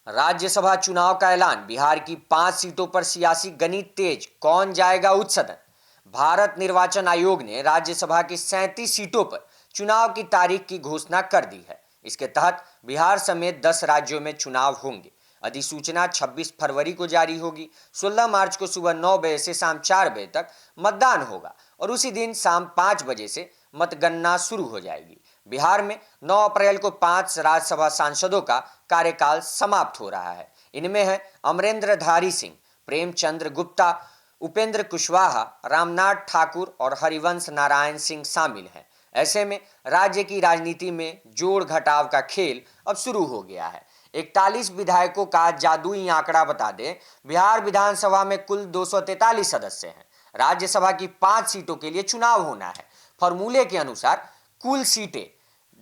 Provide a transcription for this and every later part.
राज्यसभा चुनाव का ऐलान, बिहार की 5 सीटों पर सियासी गणित तेज, कौन जाएगा उच्च सदन। भारत निर्वाचन आयोग ने राज्यसभा की 37 सीटों पर चुनाव की तारीख की घोषणा कर दी है। इसके तहत बिहार समेत 10 राज्यों में चुनाव होंगे। अधिसूचना 26 फरवरी को जारी होगी। 16 मार्च को सुबह 9 बजे से शाम 4 बजे तक मतदान होगा और उसी दिन शाम 5 बजे से मतगणना शुरू हो जाएगी। बिहार में 9 अप्रैल को 5 राज्यसभा सांसदों का कार्यकाल समाप्त हो रहा है। इनमें है अमरेंद्रधारी सिंह, प्रेमचंद्र गुप्ता, उपेंद्र कुशवाहा, रामनाथ ठाकुर और हरिवंश नारायण सिंह शामिल हैं। ऐसे में राज्य की राजनीति में जोड़ घटाव का खेल अब शुरू हो गया है। 41 विधायकों का जादुई आंकड़ा बता दें, बिहार विधानसभा में कुल 243 सदस्य हैं। राज्यसभा की 5 सीटों के लिए चुनाव होना है। फॉर्मूले के अनुसार कुल सीटें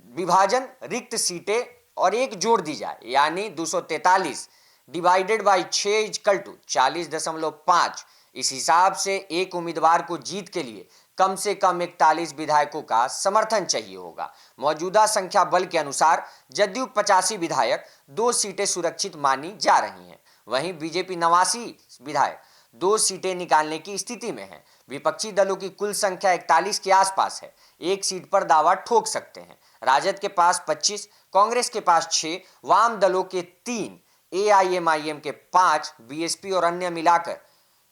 विभाजन रिक्त सीटें और एक जोड़ दी जाए, यानी 243 डिवाइडेड बाई 6 इक्वल टू 40.5। इस हिसाब से एक उम्मीदवार को जीत के लिए कम से कम 41 विधायकों का समर्थन चाहिए होगा। मौजूदा संख्या बल के अनुसार जदयू 85 विधायक, 2 सीटें सुरक्षित मानी जा रही हैं। वहीं बीजेपी 89 विधायक 2 सीटें निकालने की स्थिति में है। विपक्षी दलों की कुल संख्या 41 के आसपास है, एक सीट पर दावा ठोक सकते हैं। राजद के पास 25, कांग्रेस के पास 6, वाम दलों के 3, एआईएमआईएम के 5, बीएसपी और अन्य मिलाकर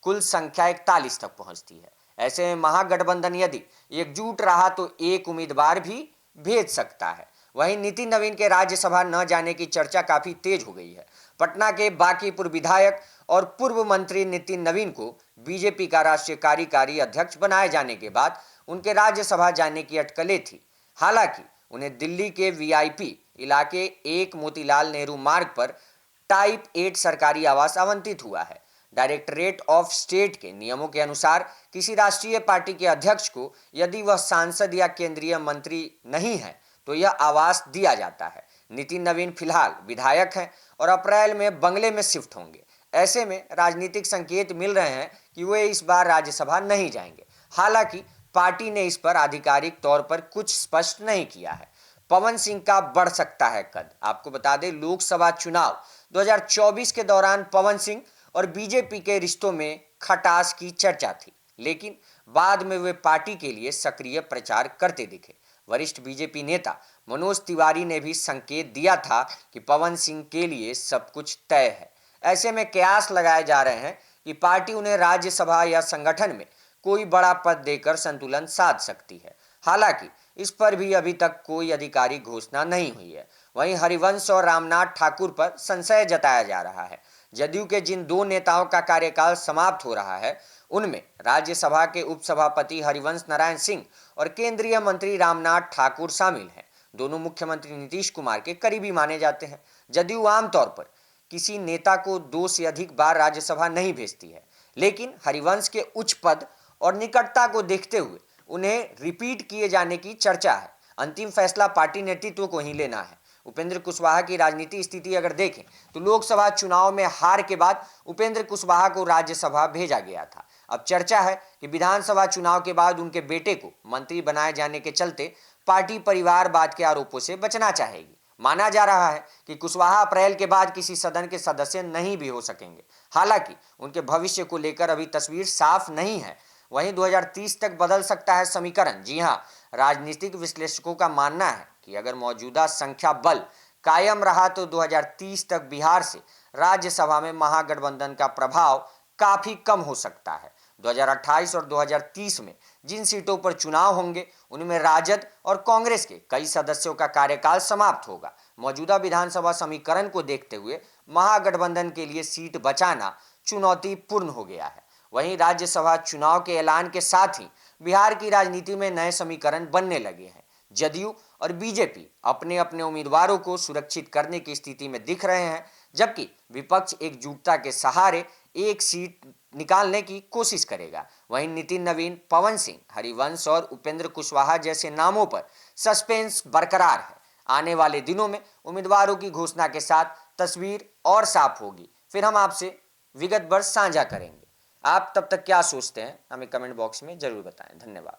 कुल संख्या 41 तक पहुंचती है। ऐसे में महागठबंधन यदि एकजुट रहा तो एक उम्मीदवार भी भेज सकता है। वहीं नितिन नवीन के राज्यसभा न जाने की चर्चा काफी तेज हो गई है। पटना के बांकीपुर विधायक और पूर्व मंत्री नितिन नवीन को बीजेपी का राष्ट्रीय कार्यकारी अध्यक्ष बनाए जाने के बाद उनके राज्यसभा जाने की अटकलें थी। हालांकि उन्हें दिल्ली के वीआईपी इलाके 1 मोतीलाल नेहरू मार्ग पर टाइप 8 सरकारी आवास आवंटित हुआ है। डायरेक्टरेट ऑफ स्टेट के नियमों के अनुसार किसी राष्ट्रीय पार्टी के अध्यक्ष को यदि वह सांसद या केंद्रीय मंत्री नहीं है तो यह आवास दिया जाता है। नितिन नवीन फिलहाल विधायक हैं और अप्रैल में बंगले में शिफ्ट होंगे। ऐसे में राजनीतिक संकेत मिल रहे हैं कि वे इस बार राज्यसभा नहीं जाएंगे। हालांकि पार्टी ने इस पर आधिकारिक तौर पर कुछ स्पष्ट नहीं किया है। पवन सिंह का बढ़ सकता है कद। आपको बता दें, लोकसभा चुनाव 2024 के दौरान पवन सिंह और बीजेपी के रिश्तों में खटास की चर्चा थी, लेकिन बाद में वे पार्टी के लिए सक्रिय प्रचार करते दिखे। वरिष्ठ बीजेपी नेता मनोज तिवारी ने भी संकेत दिया था कि पवन सिंह के लिए सब कुछ तय है। ऐसे में कयास लगाए जा रहे हैं कि पार्टी उन्हें राज्यसभा या संगठन में कोई बड़ा पद देकर संतुलन साध सकती है। हालांकि इस पर भी अभी तक कोई आधिकारिक घोषणा नहीं हुई है। वहीं हरिवंश और रामनाथ ठाकुर पर संशय जताया जा रहा है। जदयू के जिन 2 नेताओं का कार्यकाल समाप्त हो रहा है उनमें राज्यसभा के उपसभापति हरिवंश नारायण सिंह और केंद्रीय मंत्री रामनाथ ठाकुर शामिल हैं। दोनों मुख्यमंत्री नीतीश कुमार के करीबी माने जाते हैं। जदयू आमतौर पर किसी नेता को 2 से अधिक बार राज्यसभा नहीं भेजती है, लेकिन हरिवंश के उच्च पद और निकटता को देखते हुए उन्हें रिपीट किए जाने की चर्चा है। अंतिम फैसला पार्टी नेतृत्व को ही लेना है। उपेंद्र कुशवाहा की राजनीतिक स्थिति अगर देखें तो लोकसभा चुनाव में हार के बाद उपेंद्र कुशवाहा को राज्यसभा भेजा गया था। अब चर्चा है कि विधानसभा चुनाव के बाद उनके बेटे को मंत्री बनाए जाने के चलते पार्टी परिवारवाद के आरोपों से बचना चाहेगी। माना जा रहा है कि कुशवाहा अप्रैल के बाद किसी सदन के सदस्य नहीं भी हो सकेंगे। हालांकि उनके भविष्य को लेकर अभी तस्वीर साफ नहीं है। वहीं 2030 तक बदल सकता है समीकरण। जी हां, राजनीतिक विश्लेषकों का मानना है कि अगर मौजूदा संख्या बल कायम रहा तो 2030 तक बिहार से राज्यसभा में महागठबंधन का प्रभाव काफी कम हो सकता है। 2028 और 2030 में जिन सीटों पर चुनाव होंगे उनमें राजद और कांग्रेस के कई सदस्यों का कार्यकाल समाप्त होगा। मौजूदा विधानसभा समीकरण को देखते हुए महागठबंधन के लिए सीट बचाना चुनौतीपूर्ण हो गया है। वहीं राज्यसभा चुनाव के ऐलान के साथ ही बिहार की राजनीति में नए समीकरण बनने लगे हैं। जदयू और बीजेपी अपने अपने उम्मीदवारों को सुरक्षित करने की स्थिति में दिख रहे हैं, जबकि विपक्ष एकजुटता के सहारे एक सीट निकालने की कोशिश करेगा। वहीं नितिन नवीन, पवन सिंह, हरिवंश और उपेंद्र कुशवाहा जैसे नामों पर सस्पेंस बरकरार है। आने वाले दिनों में उम्मीदवारों की घोषणा के साथ तस्वीर और साफ होगी, फिर हम आपसे विगतभर साझा करेंगे। आप तब तक क्या सोचते हैं हमें कमेंट बॉक्स में जरूर बताएं। धन्यवाद।